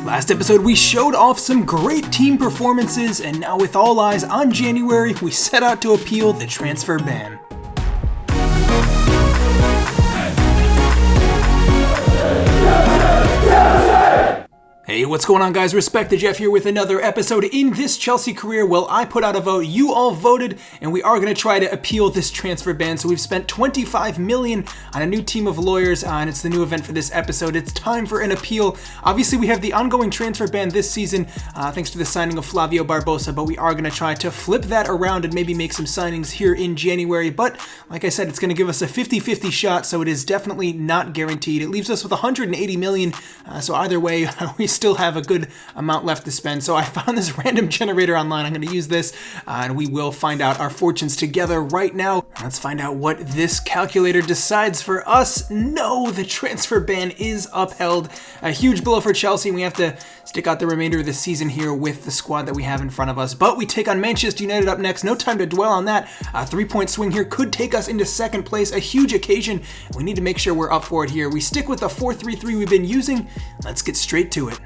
Last episode, we showed off some great team performances, and now with all eyes on January, we set out to appeal the transfer ban. Hey, what's going on, guys? Respect the Jeff here with another episode. In this Chelsea career, well, I put out a vote, you all voted, and we are going to try to appeal this transfer ban. So we've spent $25 million on a new team of lawyers, and it's the new event for this episode. It's time for an appeal. Obviously, we have the ongoing transfer ban this season, thanks to the signing of Flavio Barbosa, but we are going to try to flip that around and maybe make some signings here in January. But like I said, it's going to give us a 50-50 shot, so it is definitely not guaranteed. It leaves us with $180 million, so either way, we still have a good amount left to spend. So I found this random generator online. I'm going to use this and we will find out our fortunes together right now. Let's find out what this calculator decides for us. No, the transfer ban is upheld. A huge blow for Chelsea. We have to stick out the remainder of the season here with the squad that we have in front of us. But we take on Manchester United up next. No time to dwell on that. A 3-point swing here could take us into second place. A huge occasion. We need to make sure we're up for it here. We stick with the 4-3-3 we've been using. Let's get straight to it.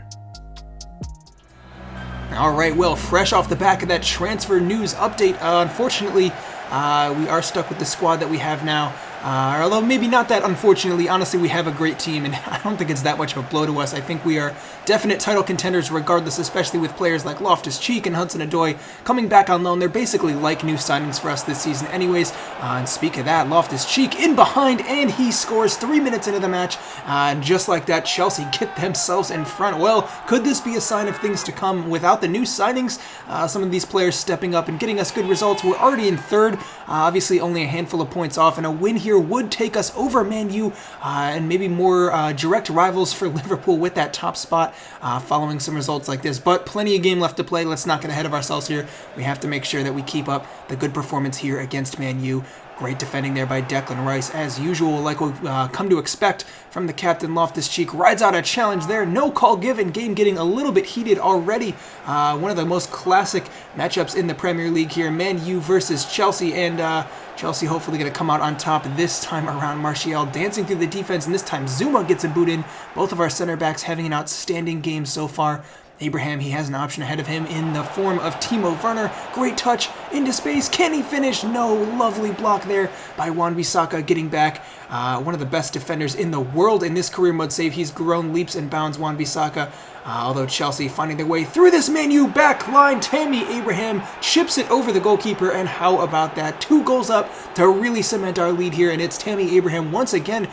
All right, well, fresh off the back of that transfer news update, unfortunately, we are stuck with the squad that we have now. Although maybe not that unfortunately. Honestly, we have a great team, and I don't think it's that much of a blow to us. I think we are definite title contenders regardless, especially with players like Loftus-Cheek and Hudson-Odoi coming back on loan. They're basically like new signings for us this season anyways. And speak of that, Loftus-Cheek in behind, and he scores 3 minutes into the match. And just like that, Chelsea get themselves in front. Well, could this be a sign of things to come without the new signings? Some of these players stepping up and getting us good results. We're already in third, obviously only a handful of points off, and a win here would take us over Man U and maybe more direct rivals for Liverpool with that top spot following some results like this. But plenty of game left to play. Let's not get ahead of ourselves here. We have to make sure that we keep up the good performance here against Man U. Great defending there by Declan Rice, as usual, like we've come to expect from the captain. Loftus-Cheek rides out a challenge there. No call given. Game getting a little bit heated already. One of the most classic matchups in the Premier League here. Man U versus Chelsea, and Chelsea hopefully going to come out on top this time around. Martial dancing through the defense, and this time Zuma gets a boot in. Both of our center backs having an outstanding game so far. Abraham, he has an option ahead of him in the form of Timo Werner. Great touch into space. Can he finish? No. Lovely block there by Wan-Bissaka getting back. One of the best defenders in the world in this career mode save. He's grown leaps and bounds, Wan-Bissaka. Although Chelsea finding their way through this Man U back line. Tammy Abraham chips it over the goalkeeper, and how about that? 2 goals up to really cement our lead here, and it's Tammy Abraham once again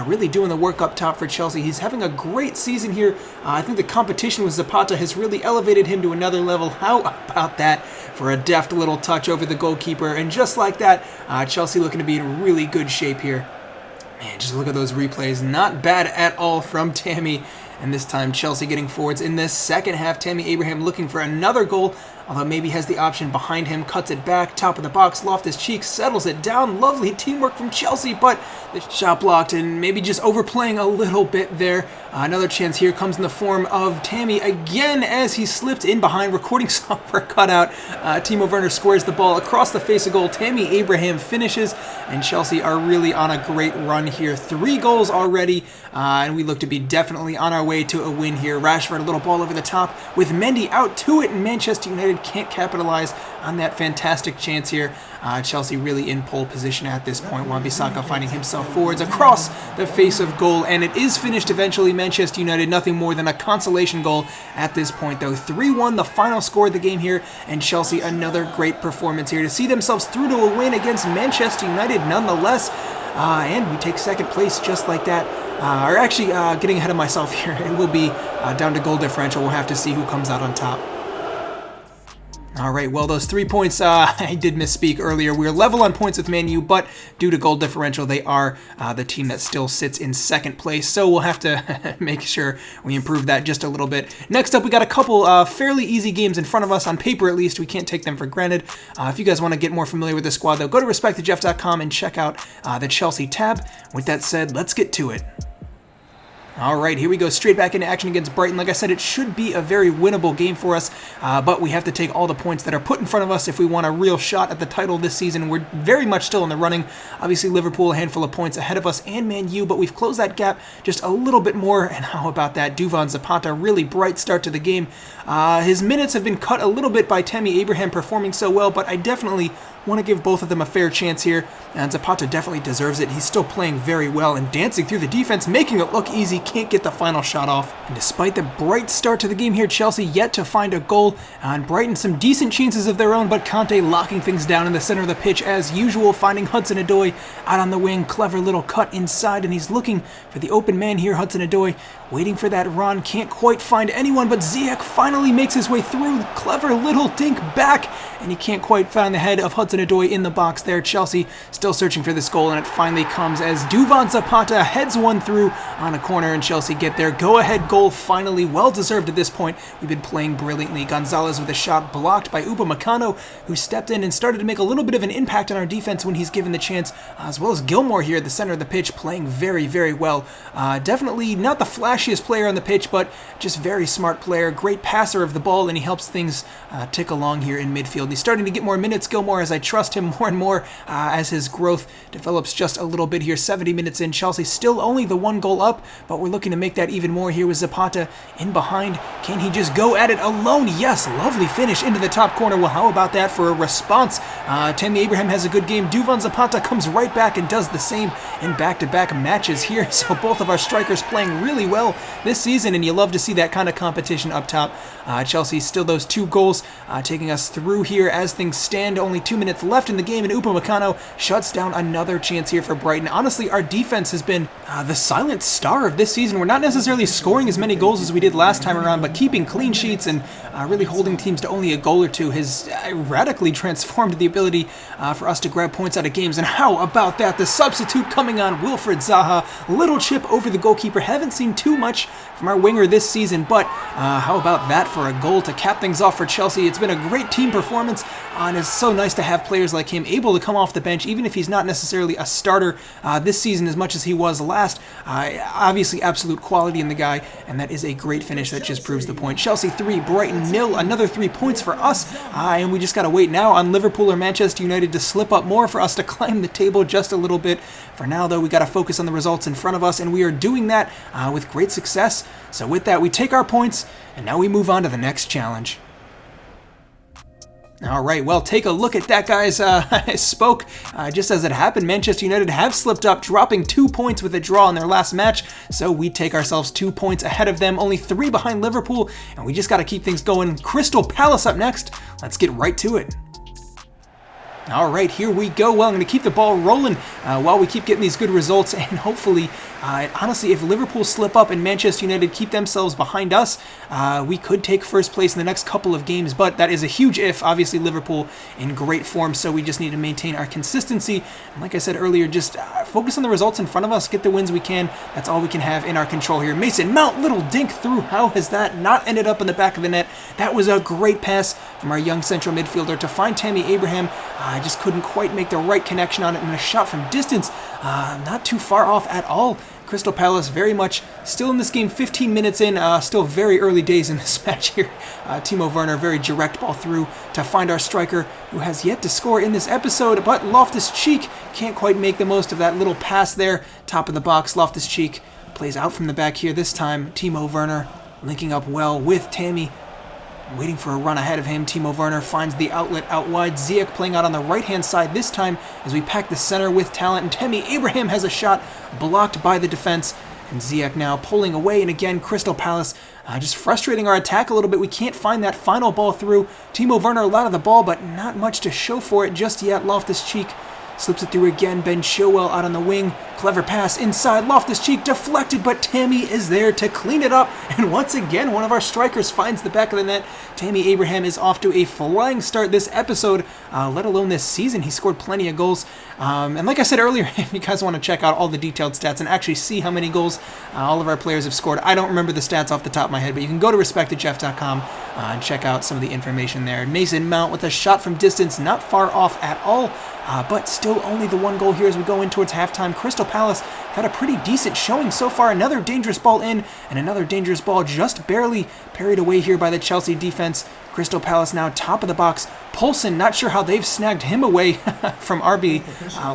really doing the work up top for Chelsea. He's having a great season here. I think the competition with Zapata has really elevated him to another level. How about that for a deft little touch over the goalkeeper? And just like that, Chelsea looking to be in really good shape here. Man, just look at those replays. Not bad at all from Tammy. And this time, Chelsea getting forwards in this second half. Tammy Abraham looking for another goal, although maybe has the option behind him. Cuts it back, top of the box. Loftus-Cheek settles it down. Lovely teamwork from Chelsea, but the shot blocked and maybe just overplaying a little bit there. Another chance here comes in the form of Tammy again as he slipped in behind. Recording software cut out. Timo Werner squares the ball across the face of goal. Tammy Abraham finishes, and Chelsea are really on a great run here. 3 goals already, and we look to be definitely on our way to a win here. Rashford, a little ball over the top with Mendy out to it, and Manchester United can't capitalize on that fantastic chance here. Chelsea really in pole position at this point. Wan-Bissaka finding himself forwards across the face of goal, and it is finished eventually. Manchester United, nothing more than a consolation goal at this point, though. 3-1, the final score of the game here, and Chelsea, another great performance here to see themselves through to a win against Manchester United nonetheless. And we take second place just like that. Or actually, getting ahead of myself here, it will be down to goal differential. We'll have to see who comes out on top. All right, well, those 3 points, I did misspeak earlier. We were level on points with Man U, but due to goal differential, they are the team that still sits in second place. So we'll have to make sure we improve that just a little bit. Next up, we got a couple fairly easy games in front of us, on paper at least. We can't take them for granted. If you guys want to get more familiar with the squad, though, go to respectthejeff.com and check out the Chelsea tab. With that said, let's get to it. All right, here we go, straight back into action against Brighton. Like I said, it should be a very winnable game for us, but we have to take all the points that are put in front of us if we want a real shot at the title this season. We're very much still in the running. Obviously, Liverpool a handful of points ahead of us and Man U, but we've closed that gap just a little bit more. And how about that? Duvan Zapata, really bright start to the game. His minutes have been cut a little bit by Tammy Abraham performing so well, but I definitely want to give both of them a fair chance here, and Zapata definitely deserves it. He's still playing very well and dancing through the defense, making it look easy, can't get the final shot off. And despite the bright start to the game here, Chelsea yet to find a goal, and Brighton some decent chances of their own, but Conte locking things down in the center of the pitch as usual, finding Hudson-Odoi out on the wing, clever little cut inside, and he's looking for the open man here. Hudson-Odoi waiting for that run, can't quite find anyone, but Ziyech finally makes his way through, clever little dink back, and he can't quite find the head of Hudson-Odoi in the box there. Chelsea still searching for this goal, and it finally comes as Duvan Zapata heads one through on a corner, and Chelsea get their go-ahead goal finally. Well-deserved at this point. We've been playing brilliantly. Gonzalez with a shot blocked by Upamecano, who stepped in and started to make a little bit of an impact on our defense when he's given the chance, as well as Gilmore here at the center of the pitch, playing very, very well. Definitely not the flashiest player on the pitch, but just very smart player, great passer of the ball, and he helps things tick along here in midfield. He's starting to get more minutes, Gilmore, as I trust him more and more as his growth develops just a little bit here. 70 minutes in, Chelsea still only the one goal up, but we're looking to make that even more here with Zapata in behind. Can he just go at it alone? Yes, lovely finish into the top corner. Well, how about that for a response? Tammy Abraham has a good game. Duvan Zapata comes right back and does the same in back-to-back matches here. So both of our strikers playing really well this season, and you love to see that kind of competition up top. Chelsea still those 2 goals taking us through here as things stand. Only 2 minutes left in the game, and Upamecano shuts down another chance here for Brighton. Honestly, our defense has been the silent star of this season. We're not necessarily scoring as many goals as we did last time around, but keeping clean sheets and really holding teams to only a goal or two has radically transformed the ability for us to grab points out of games. And how about that? The substitute coming on, Wilfried Zaha. Little chip over the goalkeeper. Haven't seen too much from our winger this season, but how about that for a goal to cap things off for Chelsea? It's been a great team performance, and it's so nice to have players like him able to come off the bench, even if he's not necessarily a starter this season as much as he was last. Obviously, absolute quality in the guy, and that is a great finish that just proves the point. Chelsea 3, Brighton 0, another 3 points for us, and we just got to wait now on Liverpool or Manchester United to slip up more for us to climb the table just a little bit. For now, though, we got to focus on the results in front of us, and we are doing that with great success. So with that, we take our points, and now we move on to the next challenge. All right, well, take a look at that, guys. I spoke just as it happened. Manchester United have slipped up, dropping 2 points with a draw in their last match, so we take ourselves 2 points ahead of them, only 3 behind Liverpool, and we just got to keep things going. Crystal Palace up next. Let's get right to it. All right, here we go. Well, I'm going to keep the ball rolling while we keep getting these good results, and hopefully, honestly, if Liverpool slip up and Manchester United keep themselves behind us, we could take first place in the next couple of games, but that is a huge if. Obviously, Liverpool in great form, so we just need to maintain our consistency, and like I said earlier, just focus on the results in front of us, get the wins we can. That's all we can have in our control here. Mason Mount, little dink through. How has that not ended up in the back of the net? That was a great pass from our young central midfielder to find Tammy Abraham. I just couldn't quite make the right connection on it, and a shot from distance, not too far off at all. Crystal Palace very much still in this game, 15 minutes in, still very early days in this match here. Timo Werner, very direct ball through to find our striker, who has yet to score in this episode, but Loftus-Cheek can't quite make the most of that little pass there. Top of the box, Loftus-Cheek plays out from the back here this time. Timo Werner linking up well with Tammy. Waiting for a run ahead of him, Timo Werner finds the outlet out wide. Ziyech playing out on the right-hand side this time as we pack the center with talent. And Tammy Abraham has a shot blocked by the defense. And Ziyech now pulling away. And again, Crystal Palace just frustrating our attack a little bit. We can't find that final ball through. Timo Werner a lot of the ball, but not much to show for it just yet. Loftus-Cheek slips it through again. Ben Chilwell out on the wing. Clever pass inside. Loftus-Cheek deflected, but Tammy is there to clean it up. And once again, one of our strikers finds the back of the net. Tammy Abraham is off to a flying start this episode, let alone this season. He scored plenty of goals. And like I said earlier, if you guys want to check out all the detailed stats and actually see how many goals all of our players have scored, I don't remember the stats off the top of my head, but you can go to respectedchef.com and check out some of the information there. Mason Mount with a shot from distance, not far off at all. but still only the 1 goal here as we go in towards halftime. Crystal Palace had a pretty decent showing so far. Another dangerous ball in, and another dangerous ball just barely parried away here by the Chelsea defense. Crystal Palace now top of the box. Poulsen, not sure how they've snagged him away from RB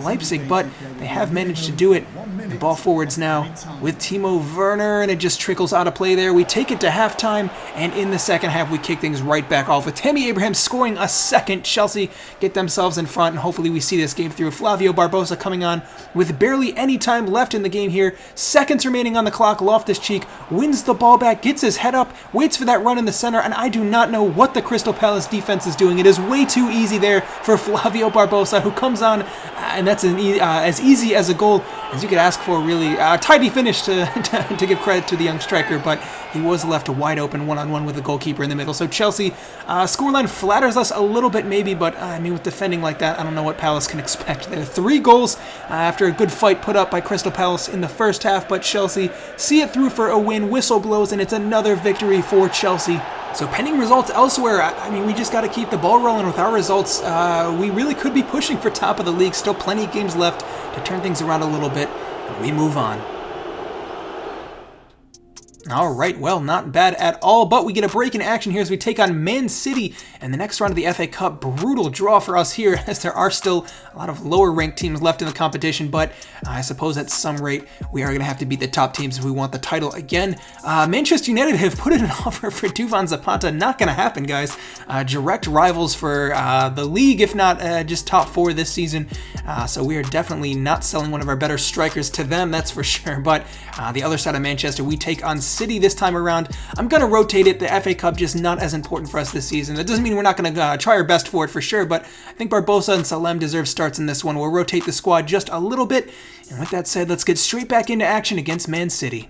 Leipzig, but they have managed to do it. The ball forwards now with Timo Werner, and it just trickles out of play there. We take it to halftime, and in the second half, we kick things right back off with Tammy Abraham scoring a second. Chelsea get themselves in front, and hopefully we see this game through. Flavio Barbosa coming on with barely any time left in the game here. Seconds remaining on the clock. Loftus-Cheek wins the ball back, gets his head up, waits for that run in the center, and I do not know what the Crystal Palace defense is doing. It is way too easy there for Flavio Barbosa, who comes on, and that's as easy as a goal as you could ask for, really. Tidy finish to give credit to the young striker, but he was left wide open one-on-one with the goalkeeper in the middle. So Chelsea, scoreline flatters us a little bit maybe, but I mean, with defending like that, I don't know what Palace can expect there. 3 goals after a good fight put up by Crystal Palace in the first half, but Chelsea see it through for a win. Whistle blows, and it's another victory for Chelsea. So pending results elsewhere, I mean, we just got to keep the ball rolling with our results. We really could be pushing for top of the league. Still plenty of games left to turn things around a little bit, and we move on. All right, well, not bad at all, but we get a break in action here as we take on Man City in the next round of the FA Cup. Brutal draw for us here, as there are still a lot of lower-ranked teams left in the competition, but I suppose at some rate we are going to have to beat the top teams if we want the title again. Manchester United have put in an offer for Duvon Zapata. Not going to happen, guys. Direct rivals for the league, if not just top 4 this season, so we are definitely not selling one of our better strikers to them, that's for sure. But the other side of Manchester, we take on City this time around. I'm going to rotate it. The FA Cup just not as important for us this season. That doesn't mean we're not going to try our best for it for sure, but I think Barbosa and Salem deserve starts in this one. We'll rotate the squad just a little bit, and with that said, let's get straight back into action against Man City.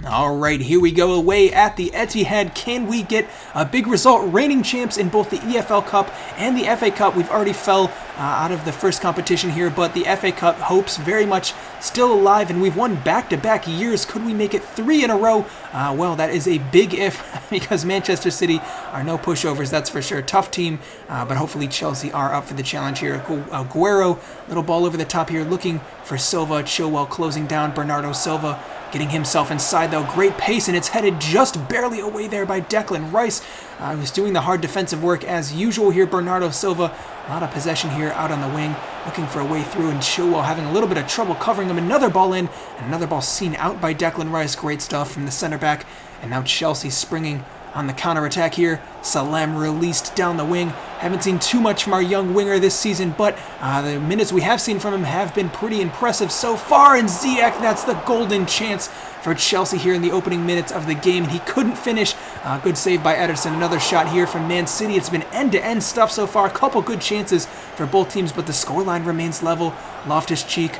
All right, here we go away at the Etihad. Can we get a big result? Reigning champs in both the EFL Cup and the FA Cup. We've already fell out of the first competition here, but the FA Cup hopes very much still alive, and we've won back-to-back years. Could we make it 3 in a row? Well, that is a big if, because Manchester City are no pushovers, that's for sure. Tough team, but hopefully Chelsea are up for the challenge here. Aguero, little ball over the top here, looking for Silva. Chilwell closing down Bernardo Silva, getting himself inside though. Great pace, and it's headed just barely away there by Declan Rice. Who's doing the hard defensive work as usual here. Bernardo Silva, a lot of possession here out on the wing, looking for a way through, and Chilwell having a little bit of trouble covering him. Another ball in, and another ball seen out by Declan Rice. Great stuff from the center back, and now Chelsea springing on the counter-attack here. Salem released down the wing. Haven't seen too much from our young winger this season, but the minutes we have seen from him have been pretty impressive so far. And Ziyech, that's the golden chance for Chelsea here in the opening minutes of the game, and he couldn't finish. Good save by Ederson. Another shot here from Man City. It's been end-to-end stuff so far. A couple good chances for both teams, but the scoreline remains level. Loftus-Cheek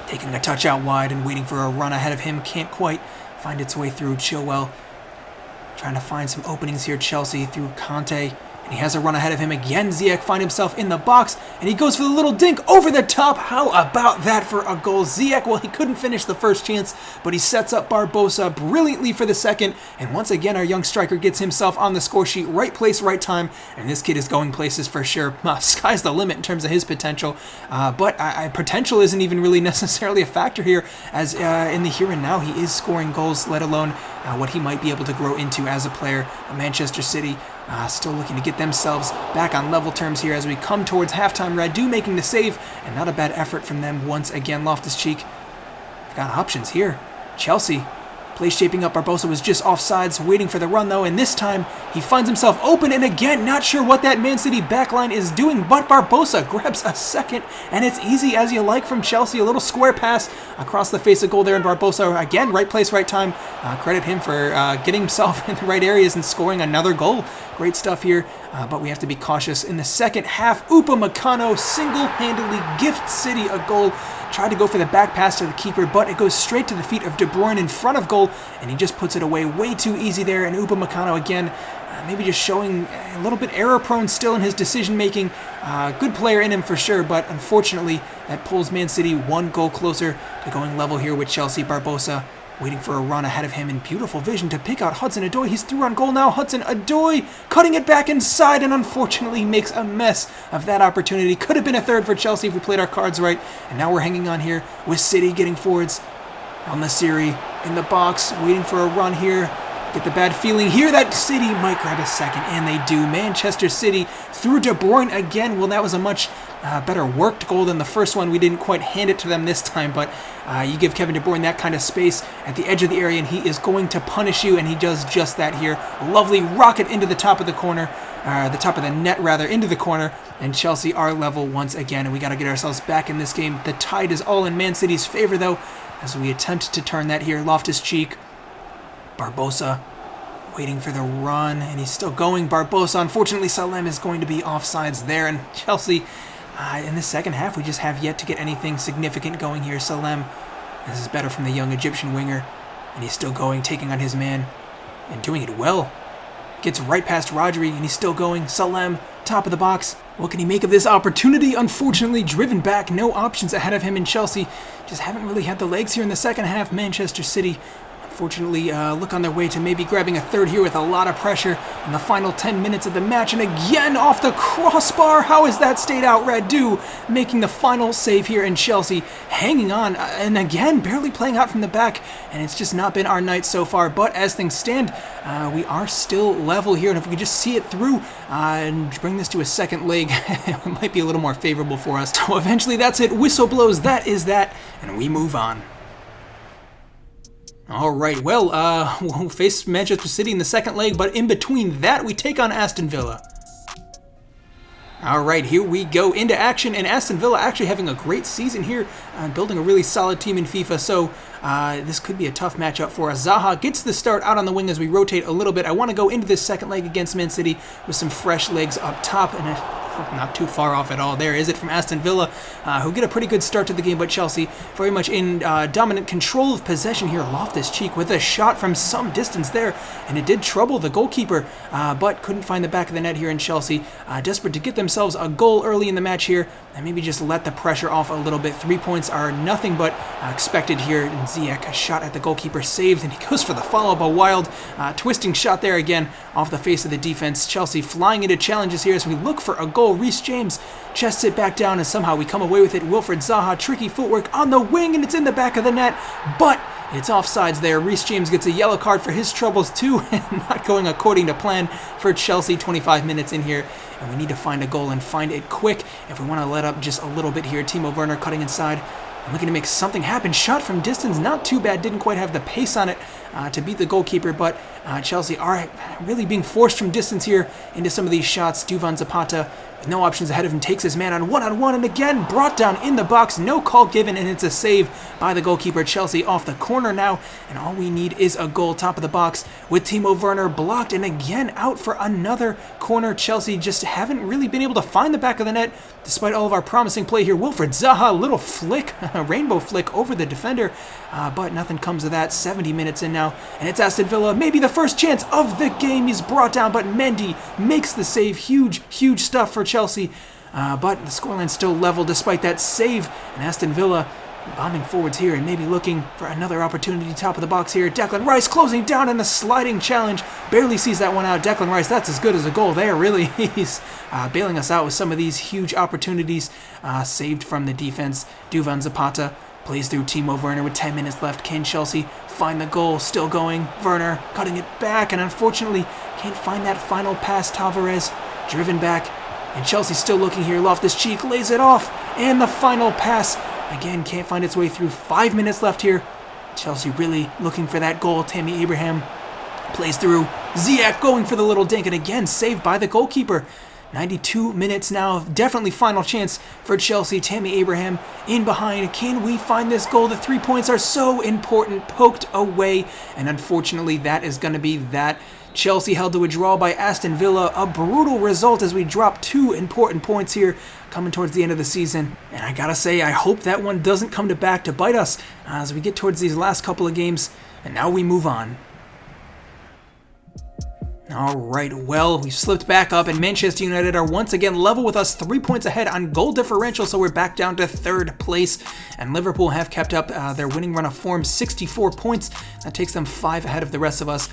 taking a touch out wide and waiting for a run ahead of him. Can't quite find its way through. Chilwell trying to find some openings here. Chelsea through Conte, and he has a run ahead of him again. Ziyech finds himself in the box, and he goes for the little dink over the top. How about that for a goal? Ziyech, well, he couldn't finish the first chance, but he sets up Barbosa brilliantly for the second, and once again, our young striker gets himself on the score sheet. Right place, right time, and this kid is going places for sure. Sky's the limit in terms of his potential, but potential isn't even really necessarily a factor here, as in the here and now, he is scoring goals, let alone what he might be able to grow into as a player. Manchester City still looking to get themselves back on level terms here as we come towards halftime. Radu making the save, and not a bad effort from them once again. Loftus-Cheek, we've got options here. Chelsea, play shaping up. Barbosa was just offsides, waiting for the run though, and this time he finds himself open, and again, not sure what that Man City backline is doing, but Barbosa grabs a second, and it's easy as you like from Chelsea. A little square pass across the face of goal there, and Barbosa, again, right place, right time. Credit him for getting himself in the right areas and scoring another goal. Great stuff here, but we have to be cautious. In the second half, Upamecano single-handedly gifts City a goal. Tried to go for the back pass to the keeper, but it goes straight to the feet of De Bruyne in front of goal, and he just puts it away way too easy there. And Upamecano again, maybe just showing a little bit error-prone still in his decision-making. Good player in him for sure, but unfortunately that pulls Man City 1 goal closer to going level here with Chelsea. Barbosa waiting for a run ahead of him in beautiful vision to pick out Hudson-Odoi. He's through on goal now. Hudson-Odoi cutting it back inside and unfortunately makes a mess of that opportunity. Could have been a third for Chelsea if we played our cards right. And now we're hanging on here with City getting forwards on the Siri in the box, waiting for a run here. Get the bad feeling here that City might grab a second, and they do. Manchester City through De Bruyne again. Well, that was a much better worked goal than the first one. We didn't quite hand it to them this time, but you give Kevin De Bruyne that kind of space at the edge of the area, and he is going to punish you, and he does just that here. Lovely rocket into the top of the corner, the top of the net rather, into the corner, and Chelsea are level once again, and we got to get ourselves back in this game. The tide is all in Man City's favor, though, as we attempt to turn that here. Loftus-Cheek. Barbosa waiting for the run, and he's still going. Barbosa, unfortunately, Salem is going to be offsides there, and Chelsea, in the second half, we just have yet to get anything significant going here. Salem, this is better from the young Egyptian winger, and he's still going, taking on his man, and doing it well. Gets right past Rodri, and he's still going. Salem, top of the box. What can he make of this opportunity? Unfortunately, driven back. No options ahead of him in Chelsea. Just haven't really had the legs here in the second half. Manchester City, unfortunately, look on their way to maybe grabbing a third here with a lot of pressure in the final 10 minutes of the match. And again, off the crossbar. How has that stayed out? Radu making the final save here in Chelsea. Hanging on, and again, barely playing out from the back. And it's just not been our night so far. But as things stand, we are still level here. And if we could just see it through and bring this to a second leg, it might be a little more favorable for us. So eventually, that's it. Whistle blows. That is that. And we move on. All right, well, we'll face Manchester City in the second leg, but in between that, we take on Aston Villa. All right, here we go into action, and Aston Villa actually having a great season here, building a really solid team in FIFA, so this could be a tough matchup for us. Zaha gets the start out on the wing as we rotate a little bit. I want to go into this second leg against Man City with some fresh legs up top, and not too far off at all. There is it from Aston Villa, who get a pretty good start to the game, but Chelsea very much in dominant control of possession here. Loftus-Cheek with a shot from some distance there, and it did trouble the goalkeeper, but couldn't find the back of the net here in Chelsea. Desperate to get themselves a goal early in the match here, and maybe just let the pressure off a little bit. 3 points are nothing but expected here. And Ziyech, a shot at the goalkeeper, saved, and he goes for the follow-up. A wild twisting shot there again off the face of the defense. Chelsea flying into challenges here as we look for a goal. Reece James chests it back down, and somehow we come away with it. Wilfried Zaha, tricky footwork on the wing, and it's in the back of the net, but it's offsides there. Reece James gets a yellow card for his troubles too, and not going according to plan for Chelsea. 25 minutes in here, and we need to find a goal and find it quick if we want to let up just a little bit here. Timo Werner cutting inside and looking to make something happen. Shot from distance, not too bad. Didn't quite have the pace on it to beat the goalkeeper, but Chelsea are really being forced from distance here into some of these shots. Duvan Zapata, with no options ahead of him, takes his man on one-on-one, and again brought down in the box. No call given, and it's a save by the goalkeeper. Chelsea off the corner now, and all we need is a goal. Top of the box with Timo Werner blocked, and again out for another corner. Chelsea just haven't really been able to find the back of the net despite all of our promising play here. Wilfried Zaha, little flick, a rainbow flick over the defender, but nothing comes of that. 70 minutes in now, and it's Aston Villa. Maybe the first chance of the game. He's brought down, but Mendy makes the save. Huge stuff for Chelsea, but the scoreline still level despite that save, and Aston Villa bombing forwards here and maybe looking for another opportunity. Top of the box here. Declan Rice closing down in the sliding challenge. Barely sees that one out. Declan Rice, that's as good as a goal there, really. He's bailing us out with some of these huge opportunities saved from the defense. Duvan Zapata plays through Timo Werner with 10 minutes left. Can Chelsea find the goal? Still going. Werner cutting it back, and unfortunately can't find that final pass. Tavares driven back, and Chelsea still looking here. Loftus-Cheek lays it off, and the final pass again can't find its way through. 5 minutes left here. Chelsea really looking for that goal. Tammy Abraham plays through. Ziyech going for the little dink, and again saved by the goalkeeper. 92 minutes now, definitely final chance for Chelsea. Tammy Abraham in behind. Can we find this goal? The 3 points are so important. Poked away, and unfortunately that is going to be that. Chelsea held to a draw by Aston Villa. A brutal result as we drop 2 important points here coming towards the end of the season. And I gotta say, I hope that one doesn't come back to bite us as we get towards these last couple of games. And now we move on. All right, well, we slipped back up, and Manchester United are once again level with us, 3 points ahead on goal differential, so we're back down to third place. And Liverpool have kept up their winning run of form, 64 points. That takes them 5 ahead of the rest of us.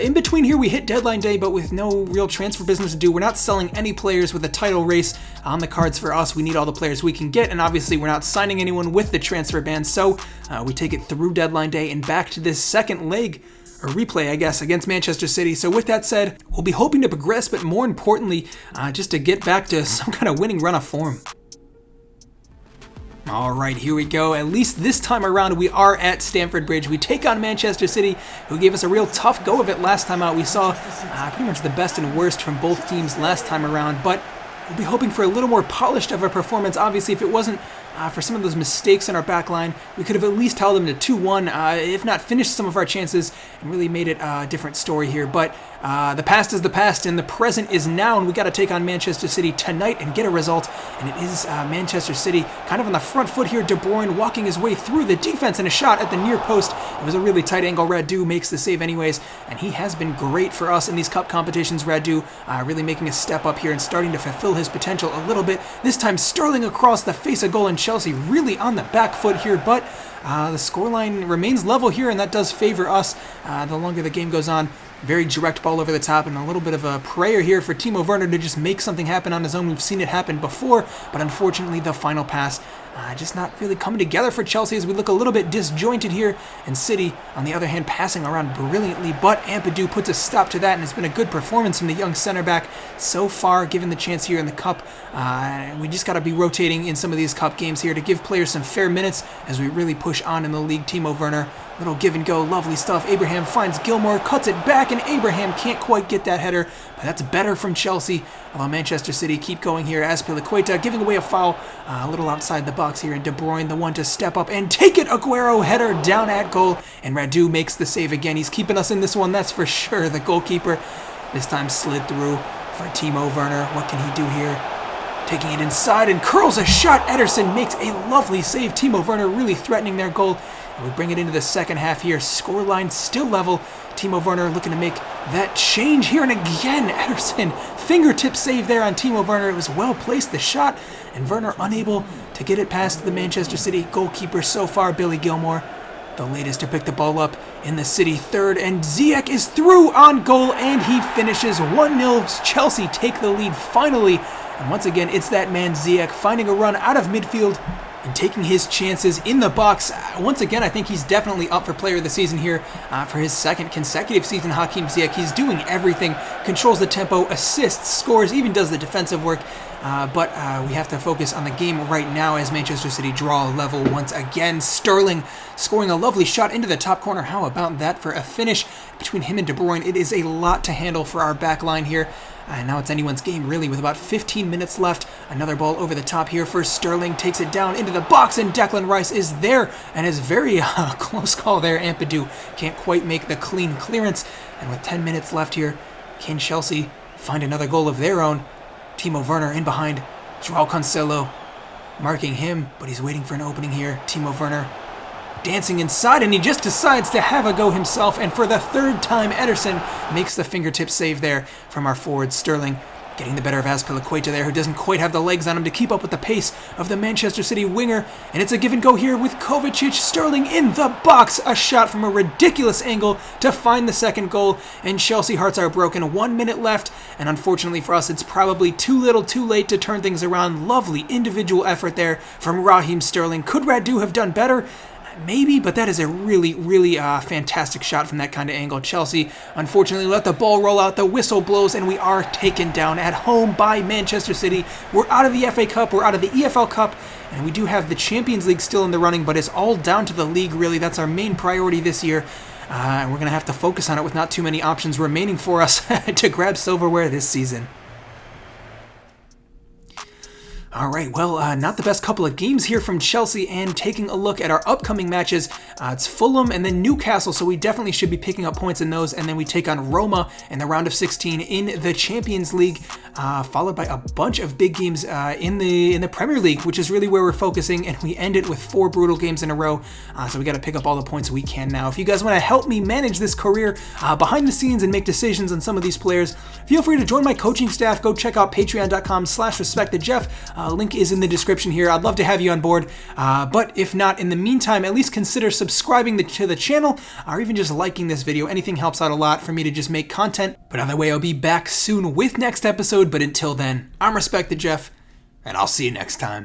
In between here, we hit deadline day, but with no real transfer business to do. We're not selling any players with a title race on the cards for us. We need all the players we can get, and obviously we're not signing anyone with the transfer ban, so we take it through deadline day and back to this second leg, or replay, I guess, against Manchester City. So with that said, we'll be hoping to progress, but more importantly, just to get back to some kind of winning run of form. All right, here we go. At least this time around, we are at Stamford Bridge. We take on Manchester City, who gave us a real tough go of it last time out. We saw pretty much the best and worst from both teams last time around, but we'll be hoping for a little more polished of a performance. Obviously, if it wasn't for some of those mistakes in our back line, we could have at least held them to 2-1, if not finished some of our chances and really made it a different story here. But the past is the past and the present is now, and we got to take on Manchester City tonight and get a result. And it is Manchester City kind of on the front foot here. De Bruyne walking his way through the defense and a shot at the near post. It was a really tight angle. Radu makes the save anyways, and he has been great for us in these cup competitions. Radu really making a step up here and starting to fulfill his potential a little bit. This time Sterling across the face of goal, and Chelsea really on the back foot here, but the scoreline remains level here, and that does favor us the longer the game goes on. Very direct ball over the top, and a little bit of a prayer here for Timo Werner to just make something happen on his own. We've seen it happen before, but unfortunately the final pass just not really coming together for Chelsea as we look a little bit disjointed here. And City, on the other hand, passing around brilliantly, but Ampadu puts a stop to that, and it's been a good performance from the young center back so far, given the chance here in the cup. We just got to be rotating in some of these cup games here to give players some fair minutes as we really push on in the league. Timo Werner, little give and go, lovely stuff. Abraham finds Gilmore, cuts it back, and Abraham can't quite get that header, but that's better from Chelsea. Although Manchester City keep going here. Azpilicueta giving away a foul a little outside the box here, and De Bruyne the one to step up and take it. Aguero header down at goal, and Radu makes the save again. He's keeping us in this one, that's for sure. The goalkeeper this time slid through for Timo Werner. What can he do here? Taking it inside and curls a shot. Ederson makes a lovely save. Timo Werner really threatening their goal. And we bring it into the second half here. Scoreline still level. Timo Werner looking to make that change here, and again Ederson fingertip save there on Timo Werner. It was well placed, the shot, and Werner unable to get it past the Manchester City goalkeeper so far, Billy Gilmore, the latest to pick the ball up in the City third, and Ziyech is through on goal, and he finishes 1-0. Chelsea take the lead finally, and once again it's that man Ziyech finding a run out of midfield and taking his chances in the box. Once again, I think he's definitely up for player of the season here for his second consecutive season. Hakim Ziyech, he's doing everything, controls the tempo, assists, scores, even does the defensive work. But we have to focus on the game right now as Manchester City draw level once again. Sterling scoring a lovely shot into the top corner. How about that for a finish between him and De Bruyne? It is a lot to handle for our back line here. And now it's anyone's game, really, with about 15 minutes left. Another ball over the top here for Sterling. Takes it down into the box, and Declan Rice is there. And is very close call there. Ampadu can't quite make the clean clearance. And with 10 minutes left here, can Chelsea find another goal of their own? Timo Werner in behind. Joao Cancelo marking him, but he's waiting for an opening here. Timo Werner dancing inside, and he just decides to have a go himself, and for the third time Ederson makes the fingertip save there from our forward. Sterling getting the better of Azpilicueta there, who doesn't quite have the legs on him to keep up with the pace of the Manchester City winger, and it's a give and go here with Kovacic. Sterling in the box, a shot from a ridiculous angle to find the second goal, and Chelsea hearts are broken. 1 minute left, and unfortunately for us, it's probably too little too late to turn things around. Lovely individual effort there from Raheem Sterling. Could Radu have done better? Maybe, but that is a really, really fantastic shot from that kind of angle. Chelsea, unfortunately, let the ball roll out. The whistle blows, and we are taken down at home by Manchester City. We're out of the FA Cup. We're out of the EFL Cup. And we do have the Champions League still in the running, but it's all down to the league, really. That's our main priority this year. And we're going to have to focus on it with not too many options remaining for us to grab silverware this season. All right, well, not the best couple of games here from Chelsea, and taking a look at our upcoming matches, it's Fulham and then Newcastle, so we definitely should be picking up points in those, and then we take on Roma in the round of 16 in the Champions League, followed by a bunch of big games in the Premier League, which is really where we're focusing, and we end it with 4 brutal games in a row, so we got to pick up all the points we can now. If you guys want to help me manage this career behind the scenes and make decisions on some of these players, feel free to join my coaching staff. Go check out patreon.com/respectthejeff. Link is in the description here. I'd love to have you on board, but if not, in the meantime, at least consider subscribing to the channel, or even just liking this video. Anything helps out a lot for me to just make content. But either way, I'll be back soon with next episode, but until then, I'm Respect the Jeff, and I'll see you next time.